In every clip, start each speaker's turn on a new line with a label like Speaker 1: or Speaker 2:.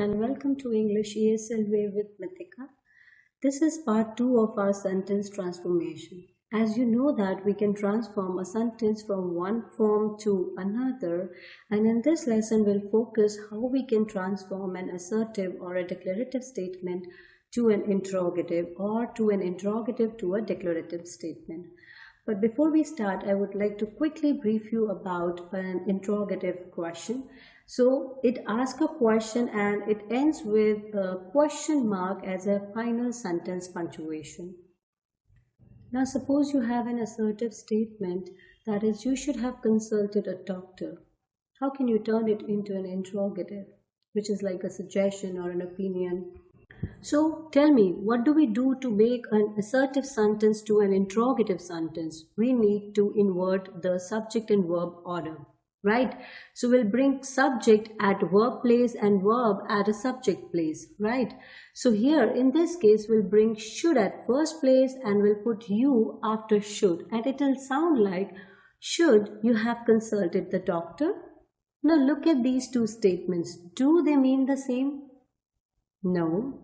Speaker 1: and welcome to English ESL Way with Mithika. This is part 2 of our sentence transformation. As you know that we can transform a sentence from one form to another, and in this lesson we'll focus how we can transform an assertive or a declarative statement to an interrogative or to an interrogative to a declarative statement. But before we start, I would like to quickly brief you about an interrogative question. So it asks a question and it ends with a question mark as a final sentence punctuation. Now suppose you have an assertive statement that is you should have consulted a doctor. How can you turn it into an interrogative, which is like a suggestion or an opinion? So tell me, what do we do to make an assertive sentence to an interrogative sentence? We need to invert the subject and verb order, right? So we'll bring subject at verb place and verb at a subject place, right? So here in this case, we'll bring should at first place and we'll put you after should. And it will sound like, should you have consulted the doctor? Now look at these two statements. Do they mean the same? No.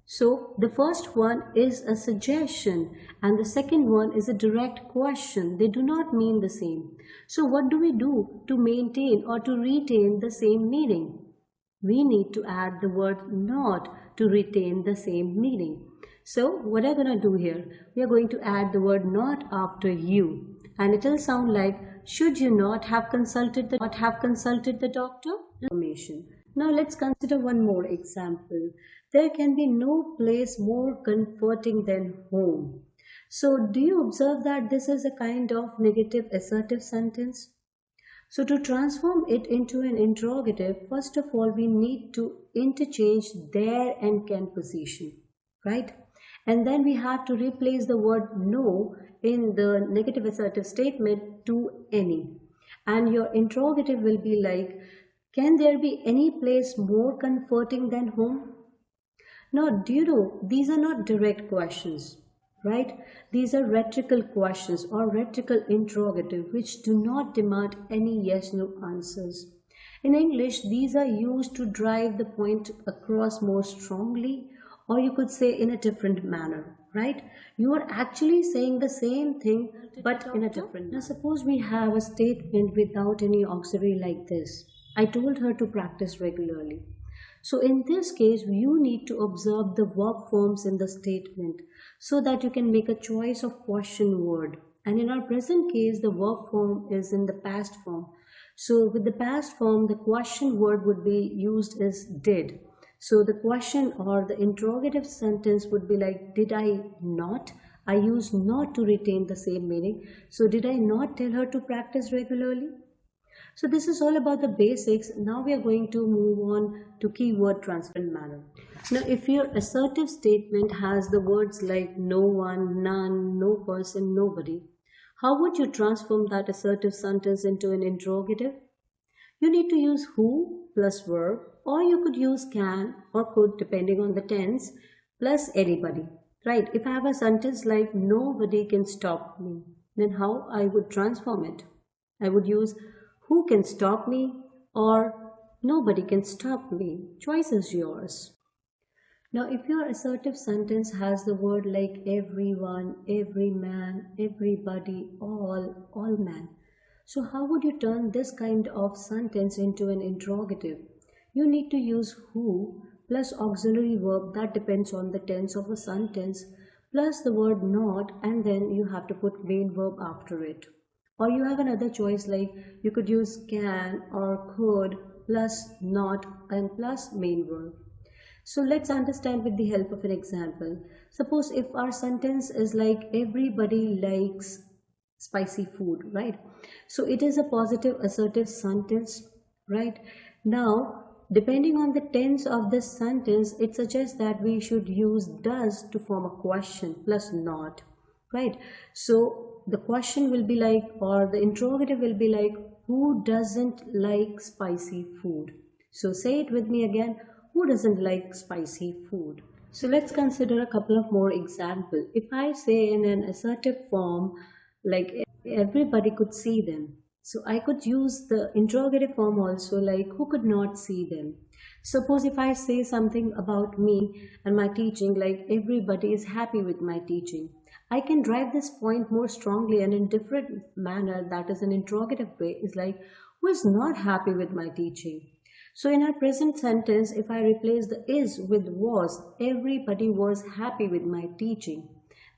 Speaker 1: So the first one is a suggestion and the second one is a direct question. They do not mean the same. So what do we do to maintain or to retain the same meaning? We need to add the word not to retain the same meaning. So what I'm going to do here, we are going to add the word not after you, and it will sound like, should you not have consulted the doctor? Information. Now let's consider one more example. There can be no place more comforting than home. So do you observe that this is a kind of negative assertive sentence? So to transform it into an interrogative, first of all, we need to interchange there and can position, right? And then we have to replace the word no in the negative assertive statement to any. And your interrogative will be like, can there be any place more comforting than home? Now, do you know, these are not direct questions, right? These are rhetorical questions or rhetorical interrogative which do not demand any yes-no answers. In English, these are used to drive the point across more strongly, or you could say in a different manner, right? You are actually saying the same thing but in a different manner. Now, suppose we have a statement without any auxiliary like this. I told her to practice regularly. So in this case, you need to observe the verb forms in the statement so that you can make a choice of question word. And in our present case, the verb form is in the past form. So with the past form, the question word would be used as did. So the question or the interrogative sentence would be like, did I not? I use not to retain the same meaning. So did I not tell her to practice regularly? So this is all about the basics. Now we are going to move on to keyword transparent manner. Now if your assertive statement has the words like no one, none, no person, nobody, how would you transform that assertive sentence into an interrogative? You need to use who plus verb, or you could use can or could depending on the tense plus anybody, right? If I have a sentence like nobody can stop me, then how I would transform it? I would use who can stop me or nobody can stop me. Choice is yours. Now if your assertive sentence has the word like everyone, every man, everybody, all man, so how would you turn this kind of sentence into an interrogative? You need to use who plus auxiliary verb that depends on the tense of a sentence plus the word not, and then you have to put main verb after it. Or you have another choice like you could use can or could plus not and plus main verb. So let's understand with the help of an example. Suppose if our sentence is like everybody likes spicy food, right? So it is a positive assertive sentence, right? Now, depending on the tense of this sentence, it suggests that we should use does to form a question plus not, right? So the question will be like, or the interrogative will be like, who doesn't like spicy food? So say it with me again, who doesn't like spicy food? So let's consider a couple of more examples. If I say in an assertive form, like everybody could see them, So I could use the interrogative form also, like who could not see them. Suppose if I say something about me and my teaching, like everybody is happy with my teaching, I can drive this point more strongly and in different manner, that is an interrogative way, is like who is not happy with my teaching. So in our present sentence, if I replace the is with was, everybody was happy with my teaching,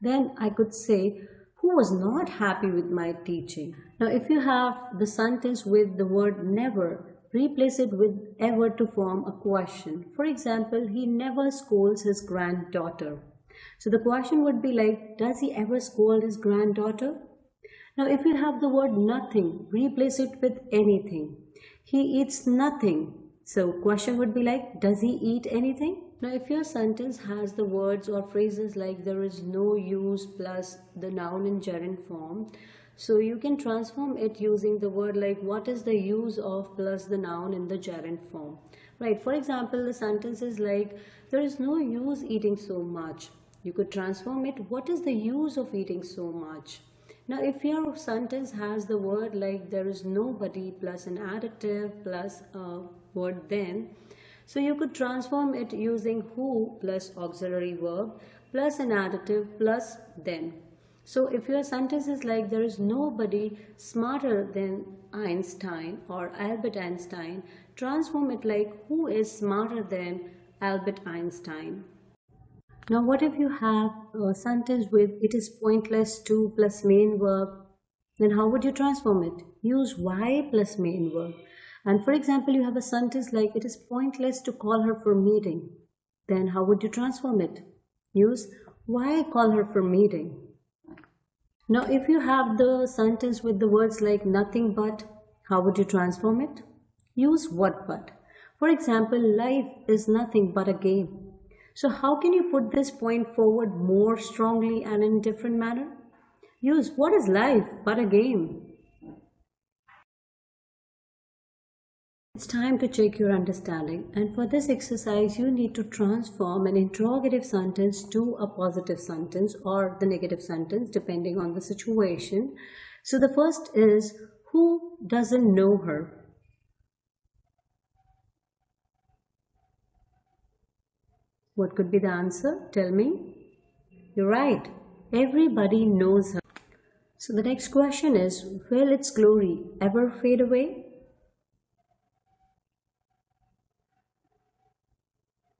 Speaker 1: then I could say who was not happy with my teaching. Now, if you have the sentence with the word never, replace it with ever to form a question. For example, he never scolds his granddaughter. So the question would be like, does he ever scold his granddaughter? Now, if you have the word nothing, replace it with anything. He eats nothing. So question would be like, does he eat anything? Now, if your sentence has the words or phrases like there is no use plus the noun in gerund form, so you can transform it using the word like what is the use of plus the noun in the gerund form. Right, for example, the sentence is like there is no use eating so much. You could transform it, what is the use of eating so much? Now, if your sentence has the word like there is nobody plus an adjective plus a word then, so you could transform it using who plus auxiliary verb plus an adjective plus then. So if your sentence is like there is nobody smarter than Einstein or Albert Einstein, transform it like who is smarter than Albert Einstein. Now what if you have a sentence with it is pointless to plus main verb, then how would you transform it? Use why plus main verb. And for example, you have a sentence like it is pointless to call her for meeting. Then how would you transform it? Use why call her for meeting. Now if you have the sentence with the words like nothing but, how would you transform it? Use what but. For example, life is nothing but a game. So how can you put this point forward more strongly and in a different manner? Use what is life but a game. It's time to check your understanding, and for this exercise you need to transform an interrogative sentence to a positive sentence or the negative sentence depending on the situation. So the first is who doesn't know her? What could be the answer? Tell me. You're right. Everybody knows her. So the next question is, will its glory ever fade away?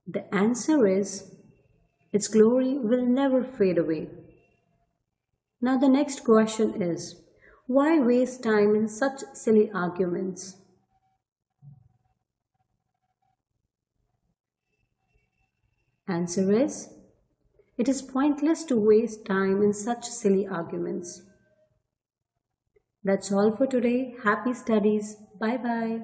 Speaker 1: The answer is, its glory will never fade away. Now the next question is, why waste time in such silly arguments? Answer is, it is pointless to waste time in such silly arguments. That's all for today. Happy studies. Bye bye.